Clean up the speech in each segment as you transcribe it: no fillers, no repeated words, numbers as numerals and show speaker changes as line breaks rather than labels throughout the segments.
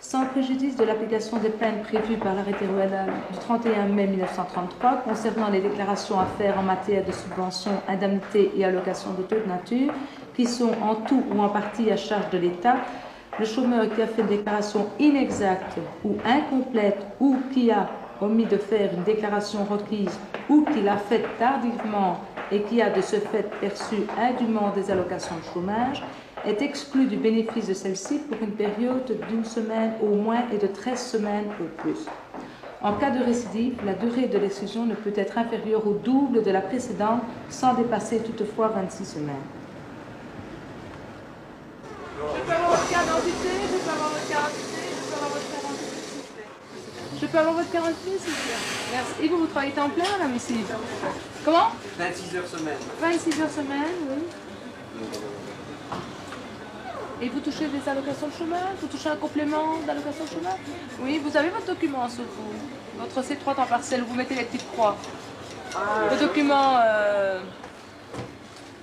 Sans préjudice de l'application des peines prévues par l'arrêté royal du 31 mai 1933 concernant les déclarations à faire en matière de subventions, indemnités et allocations de toute nature, qui sont en tout ou en partie à charge de l'État, le chômeur qui a fait une déclaration inexacte ou incomplète ou qui a omis de faire une déclaration requise ou qui l'a faite tardivement et qui a de ce fait perçu indûment des allocations de chômage est exclu du bénéfice de celle-ci pour une période d'1 semaine au moins et de 13 semaines au plus. En cas de récidive, la durée de l'exclusion ne peut être inférieure au double de la précédente sans dépasser toutefois 26 semaines.
Je peux avoir votre carte d'identité, je peux avoir votre carte d'identité, je peux avoir votre carte d'identité, s'il vous plaît. Je peux avoir votre carte d'identité, s'il vous plaît. Merci. Et vous travaillez temps plein, madame, ici? Comment?
26 heures semaine.
26 heures semaine, oui. Et vous touchez des allocations de chômage? Vous touchez un complément d'allocation de chômage? Oui, vous avez votre document sur vous. Votre C3 temps partiel, vous mettez les petites croix. Le document...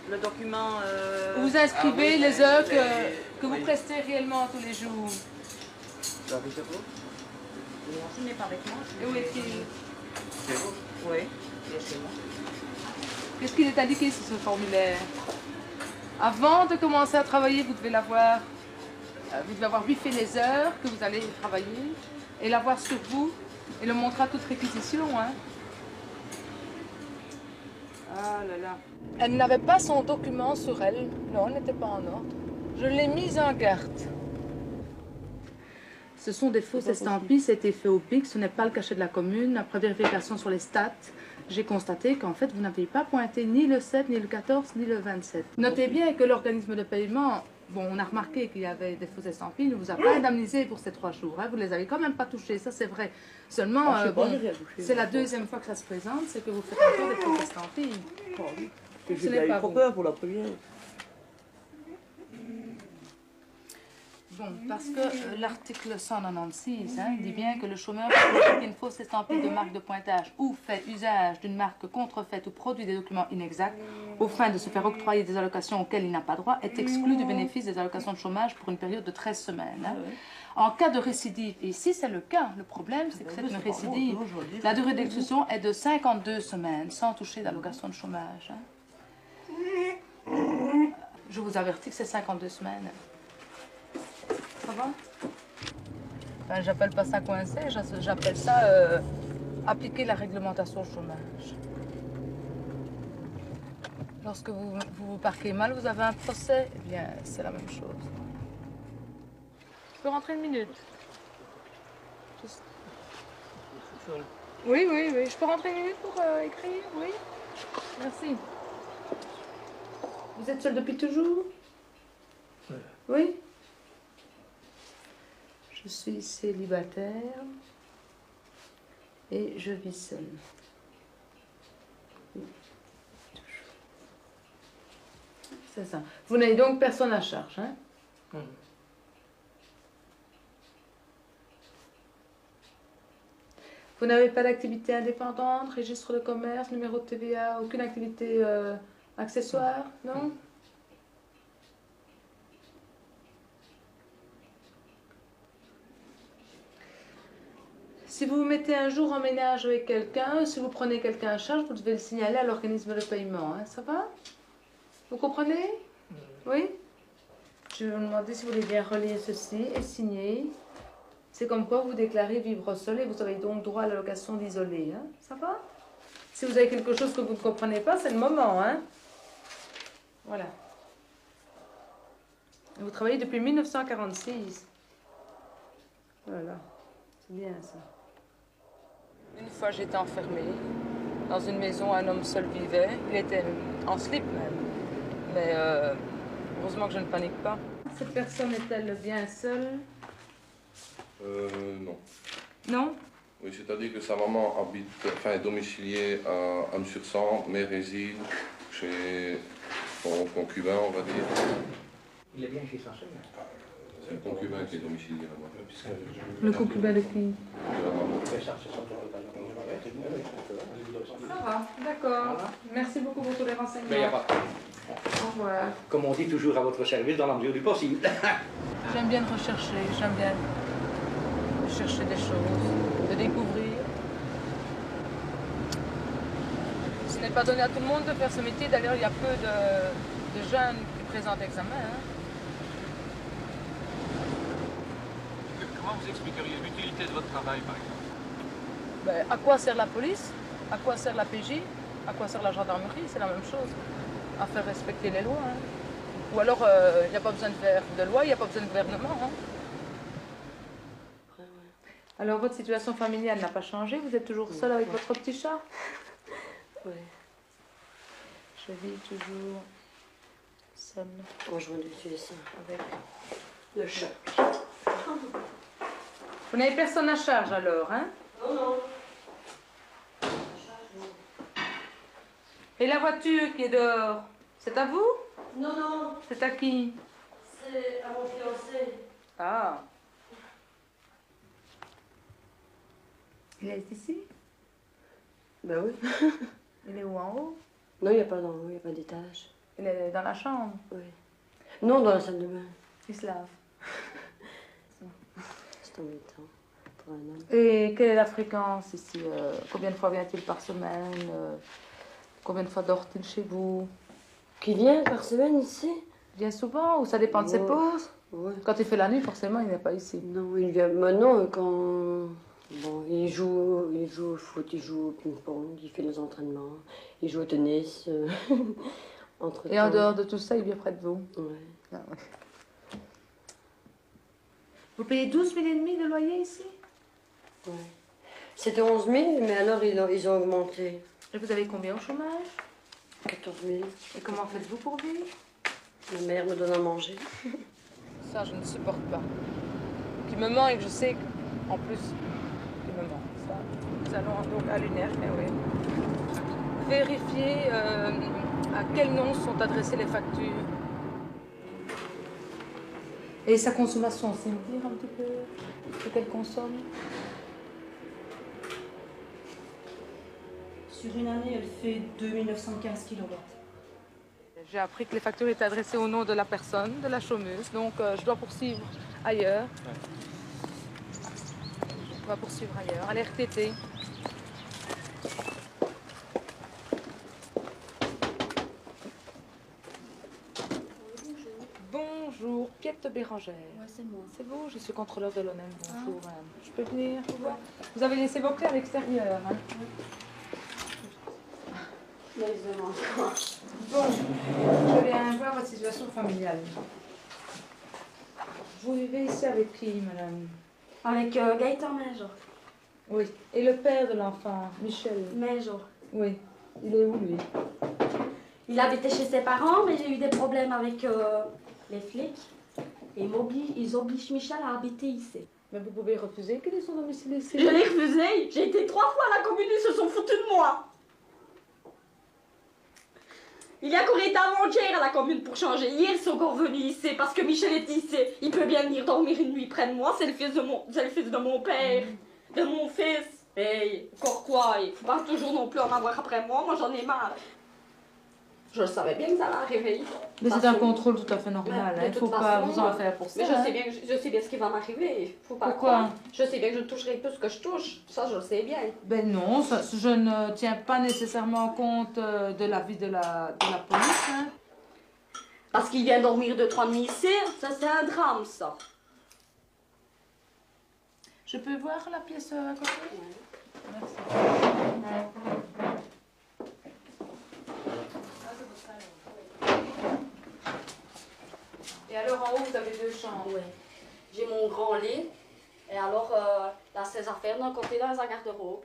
Le document...
où vous inscrivez les heures que vous prestez réellement tous les jours.
Je n'ai pas avec moi.
Et où est-il?
C'est vous? Oui, il est chez moi.
Qu'est-ce qu'il est indiqué sur ce formulaire? Avant de commencer à travailler, vous devez l'avoir. Vous devez avoir biffé les heures que vous allez travailler et l'avoir sur vous et le montrer à toute réquisition. Hein. Ah là là. Elle n'avait pas son document sur elle. Non, elle n'était pas en ordre. Je l'ai mise en garde.
Ce sont des fausses estampilles, c'était fait au PIC, ce n'est pas le cachet de la commune. Après vérification sur les stats, j'ai constaté qu'en fait, vous n'aviez pas pointé ni le 7, ni le 14, ni le 27. Notez bien que l'organisme de paiement, bon, on a remarqué qu'il y avait des fausses estampilles, ne vous a pas indemnisé pour ces 3 jours. Hein, vous ne les avez quand même pas touchés, ça c'est vrai. Seulement, c'est la deuxième fois que ça se présente, c'est que vous faites encore des fausses estampilles.
Ce n'est pas trop peur pour la première.
Bon, parce que l'article 196, hein, il dit bien que le chômeur peut appliquer une fausse estampille de marque de pointage ou fait usage d'une marque contrefaite ou produit des documents inexacts au fin de se faire octroyer des allocations auxquelles il n'a pas droit, est exclu du bénéfice des allocations de chômage pour une période de 13 semaines. Hein. En cas de récidive, et ici c'est le cas, le problème c'est que c'est une récidive, la durée d'exclusion est de 52 semaines sans toucher d'allocation de chômage. Hein. Je vous avertis que c'est 52 semaines. Ça va? Enfin, j'appelle pas ça coincé, j'appelle ça appliquer la réglementation chômage. Lorsque vous parquez mal, vous avez un procès, eh bien c'est la même chose.
Je peux rentrer 1 minute? Oui, oui, oui. Je peux rentrer 1 minute pour écrire? Oui. Merci.
Vous êtes seul depuis toujours? Oui? Je suis célibataire et je vis seule. C'est ça. Vous n'avez donc personne à charge, hein? Vous n'avez pas d'activité indépendante, registre de commerce, numéro de TVA, aucune activité accessoire, non? Si vous vous mettez un jour en ménage avec quelqu'un, si vous prenez quelqu'un à charge, vous devez le signaler à l'organisme de paiement. Hein. Ça va? Vous comprenez? Oui? Je vais vous demander si vous voulez bien relire ceci et signer. C'est comme quoi vous déclarez vivre seul et vous avez donc droit à l'allocation d'isolé. Hein. Ça va? Si vous avez quelque chose que vous ne comprenez pas, c'est le moment. Hein. Voilà. Vous travaillez depuis 1946. Voilà. C'est bien ça.
Une fois, j'étais enfermée dans une maison, un homme seul vivait. Il était en slip même. Mais heureusement que je ne panique pas.
Cette personne est-elle bien seule?
Non.
Non?
Oui, c'est-à-dire que sa maman habite, enfin, est domiciliée à Anne-sur-Sambre, mais réside chez son concubin, on va dire.
Il est bien chez sa sœur.
C'est le concubin qui est domicilié là-bas.
Le concubin de qui?
De la maman.
Ça va, d'accord. Merci beaucoup pour tous les renseignements.
Mais il n'y a pas.
Au revoir.
Comme on dit, toujours à votre service dans la mesure du possible.
J'aime bien rechercher, j'aime bien de chercher des choses, de découvrir. Ce n'est pas donné à tout le monde de faire ce métier. D'ailleurs, il y a peu de jeunes qui présentent l'examen. Hein.
Comment vous expliqueriez l'utilité de votre travail, par exemple?
Ben, à quoi sert la police? À quoi sert la PJ? À quoi sert la gendarmerie? C'est la même chose. À faire respecter les lois. Hein. Ou alors, il n'y a pas besoin de faire de loi, il n'y a pas besoin de gouvernement. Hein. Alors, votre situation familiale n'a pas changé? Vous êtes toujours seul avec votre petit chat?
Oui.
Je vis toujours seule.
Rejoint dessus ça.
Avec
Le chat.
Vous n'avez personne à charge alors, hein?
Non, non.
Et la voiture qui est dehors, c'est à vous?
Non, non.
C'est à qui?
C'est à mon fiancé.
Ah. Il est ici?
Ben oui.
Il est où, en haut?
Non, il n'y a pas d'en haut, il n'y a pas d'étage.
Il est dans la chambre.
Oui. Non, dans la salle de bain.
Il se lave.
C'est en même temps. Pour un homme.
Et quelle est la fréquence ici? Combien de fois vient-il par semaine? Combien de fois dort-il chez vous?
Qui vient par semaine ici?
Il vient souvent ou ça dépend de ses pauses?
Ouais.
Quand il fait la nuit, forcément, il n'est pas ici.
Non, il vient maintenant quand... Bon, il joue au foot, il joue au ping-pong, il fait les entraînements, il joue au tennis. Entre
Et en dehors de tout ça, il vient près de vous?
Ouais.
Ah, ouais. Vous payez 12 000 et demi de loyer ici?
Ouais. C'était 11 000, mais alors ils ont augmenté.
Et vous avez combien au chômage?
14 000.
Et comment faites-vous pour vivre?
Ma mère me donne à manger.
Ça, je ne supporte pas. Qui me ment et que je sais qu'en plus, il me ment. Ça, nous allons donc à l'UNER, mais oui. Vérifier à quel nom sont adressées les factures. Et sa consommation, c'est me dire un petit peu ce qu'elle consomme?
Sur une année, elle fait 2915 kW.
J'ai appris que les factures étaient adressées au nom de la personne, de la chômeuse, donc je dois poursuivre ailleurs. Je dois poursuivre ailleurs, à l'RTT. Bonjour, Piette Bérangère.
Ouais, c'est moi.
C'est vous, je suis contrôleur de l'ONEM. Bonjour, madame. Je peux venir vous voir? Vous avez laissé vos clés à l'extérieur, hein? Bon, je viens voir votre situation familiale. Vous vivez ici avec qui, madame?
Avec Gaëtan Major.
Oui. Et le père de l'enfant, Michel?
Major.
Oui. Il est où, lui?
Il habitait chez ses parents, mais j'ai eu des problèmes avec les flics. Et ils obligent Michel à habiter ici.
Mais vous pouvez refuser qu'il ait son domicile ici?
Je l'ai refusé. J'ai été 3 fois à la commune, ils se sont foutus de moi. Il y a encore été avant-hier à la commune pour changer. Hier, ils sont encore venus ici parce que Michel est ici. Il peut bien venir dormir une nuit près de moi. C'est le fils de mon père, de mon fils. Et encore quoi, il faut pas toujours non plus en avoir après moi. Moi, j'en ai marre. Je savais bien que ça allait arriver.
Mais c'est un contrôle tout à fait normal. Il ne faut pas vous en faire pour ça.
Mais je sais bien ce qui va m'arriver.
Pourquoi?
Je sais bien que je toucherai plus que je touche. Ça, je le sais bien.
Ben non, ça, je ne tiens pas nécessairement compte de l'avis de la police. Hein.
Parce qu'il vient dormir 2-3 nuits ici, ça c'est un drame, ça.
Je peux voir la pièce à côté? Oui. Merci. Et alors en haut, vous avez 2 chambres?
Oui. J'ai mon grand lit. Et alors, là, ses affaires d'un côté dans sa garde-robe.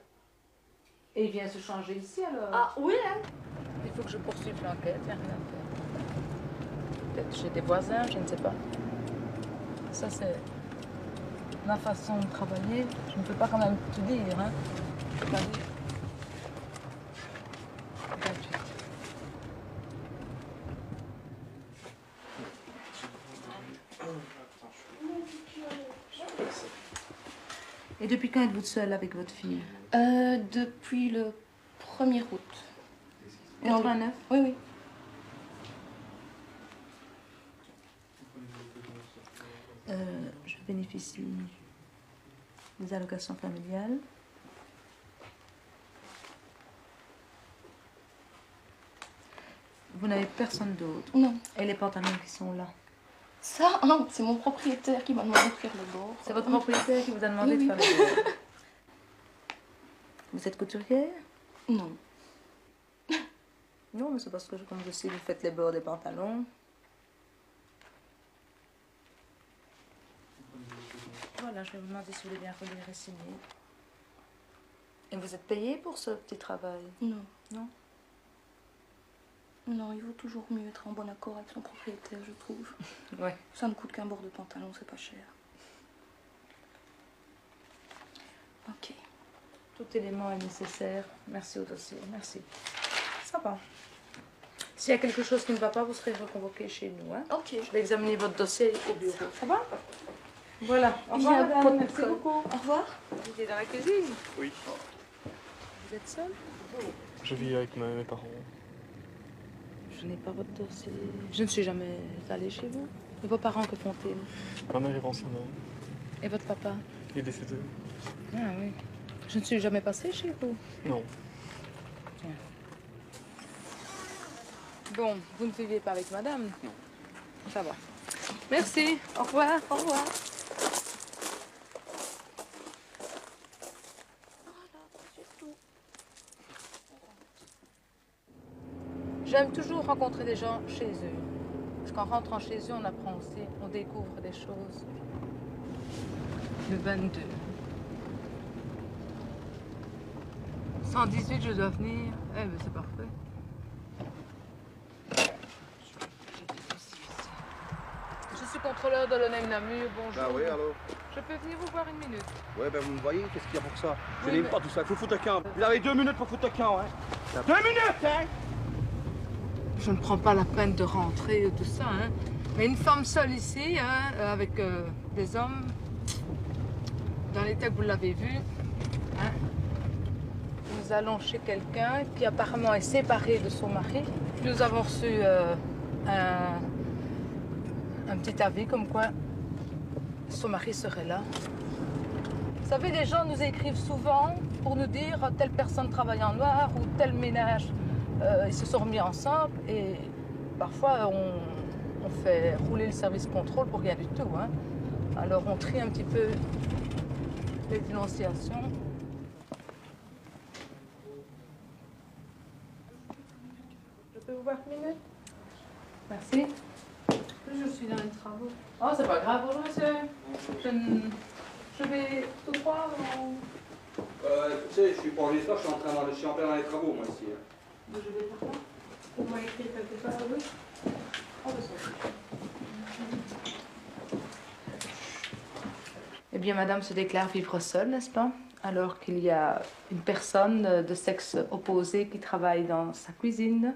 Et il vient se changer ici alors?
Ah, oui, hein?
Il faut que je poursuive l'enquête, il n'y a rien à faire. Peut-être chez des voisins, je ne sais pas. Ça, c'est ma façon de travailler. Je ne peux pas quand même tout dire, hein. Je peux pas dire. 28. Et depuis quand êtes-vous seule avec votre fille?
Depuis le 1er août.
89?
Oui, oui.
Je bénéficie
Les allocations familiales. Vous n'avez personne d'autre?
Non.
Et les pantalons qui sont là?
Ça, c'est mon propriétaire qui m'a demandé de faire le bord.
C'est votre propriétaire qui vous a demandé de faire le bord? Vous êtes couturière?
Non.
Non, mais c'est parce que comme je sais, vous faites les bords des pantalons. Voilà, je vais vous demander si vous voulez bien relire et signer. Et vous êtes payé pour ce petit travail?
Non.
Non?
Non, il vaut toujours mieux être en bon accord avec son propriétaire, je trouve.
Ouais.
Ça ne coûte qu'un bord de pantalon, c'est pas cher. Ok.
Tout élément est nécessaire. Merci au dossier. Merci. Ça va. S'il y a quelque chose qui ne va pas, vous serez reconvoqué chez nous. Hein?
Ok.
Je vais examiner votre dossier au bureau. Ça va? Voilà. Au revoir, madame. Merci beaucoup.
Au revoir.
Vous étiez dans la cuisine?
Oui.
Vous êtes seul?
Je vis avec mes parents.
Je n'ai pas votre dossier. Je ne suis jamais allée chez vous. Et vos parents, que font-ils?
Ma mère est pensionnaire.
Et votre papa?
Il est décédé.
Ah oui. Je ne suis jamais passée chez vous.
Non.
Bon, vous ne viviez pas avec madame? Non. Ça va. Merci. Au revoir.
Au revoir.
J'aime toujours rencontrer des gens chez eux. Parce qu'en rentrant chez eux, on apprend aussi, on découvre des choses. Le 22. 118, je dois venir. Eh ben, c'est parfait. Je suis contrôleur de l'ONEM Namur. Bonjour.
Ah oui, allô?
Je peux venir vous voir une minute?
Ouais, ben vous me voyez, qu'est-ce qu'il y a pour ça? Je
Oui,
n'aime
mais-
pas tout ça, il faut foutre un camp. Vous avez 2 minutes pour foutre un camp, hein? 2 minutes, hein?
Je ne prends pas la peine de rentrer tout ça, hein. Mais une femme seule ici, hein, avec des hommes, dans l'état que vous l'avez vu, hein. Nous allons chez quelqu'un qui apparemment est séparé de son mari. Nous avons reçu un petit avis comme quoi son mari serait là. Vous savez, les gens nous écrivent souvent pour nous dire telle personne travaille en noir ou tel ménage. Ils se sont remis ensemble et parfois on fait rouler le service contrôle pour rien du tout. Hein. Alors on trie un petit peu les dénonciations. Je peux vous voir une minute? Merci. Je suis dans les travaux. Oh, c'est pas grave, bonjour monsieur. Je vais tout droit ou...
Tu sais, je suis pas enregistreur, je suis en plein dans les travaux, moi, ici.
Je vais par là. Vous m'avez écrit quelque part, oui? Oh, ben, ça va.
Eh bien, madame se déclare vivre seule, n'est-ce pas? Alors qu'il y a une personne de sexe opposé qui travaille dans sa cuisine,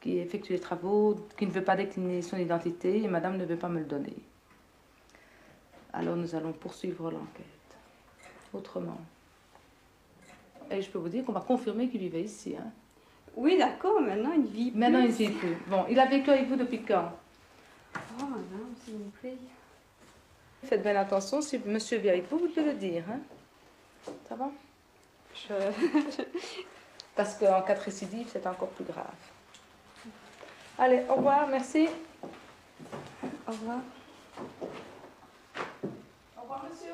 qui effectue les travaux, qui ne veut pas décliner son identité et madame ne veut pas me le donner. Alors nous allons poursuivre l'enquête. Autrement. Et je peux vous dire qu'on va confirmer qu'il vivait ici. Hein.
Oui, d'accord, maintenant il vit plus.
Maintenant, il ne vit plus. Bon, il a vécu avec vous depuis quand?
Oh, madame, s'il vous plaît.
Faites bien attention, si monsieur vit avec vous, vous devez le dire. Hein. Ça va? Parce qu'en cas de récidive, c'est encore plus grave. Allez, au revoir, merci.
Au revoir.
Au revoir, monsieur.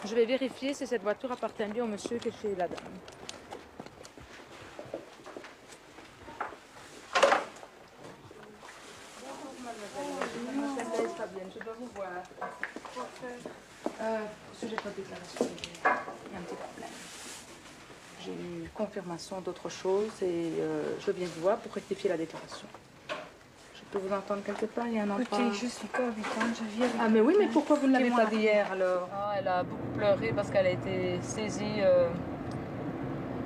Je vais vérifier si cette voiture appartient bien au monsieur qui est chez la dame. Je dois vous voir. Sujet de votre déclaration, il y a un petit problème. J'ai eu confirmation d'autre chose et je viens vous voir pour rectifier la déclaration. Je peux vous entendre quelque part? Il y a un endroit...
Écoutez, je suis cohabitante, je vis avec...
Ah mais oui, mais pourquoi vous ne l'avez
mon
pas
mari.
dit hier alors?
Ah, elle a beaucoup pleuré parce qu'elle a été saisie.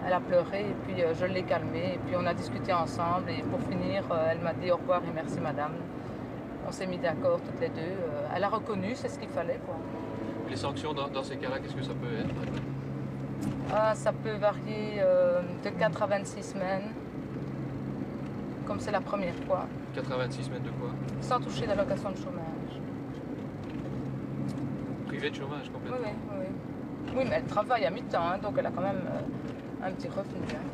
Elle a pleuré et puis je l'ai calmée. Et puis on a discuté ensemble. Et pour finir, elle m'a dit au revoir et merci madame. On s'est mis d'accord toutes les deux. Elle a reconnu, c'est ce qu'il fallait, quoi.
Les sanctions dans ces cas-là, qu'est-ce que ça peut être?
Ah, ça peut varier de 4 à 26 semaines, comme c'est la première fois.
4 à 26 semaines de quoi?
Sans toucher l'allocation de chômage.
Privé de chômage complètement.
Oui, oui, oui. Oui, mais elle travaille à mi-temps, hein, donc elle a quand même un petit revenu. Hein.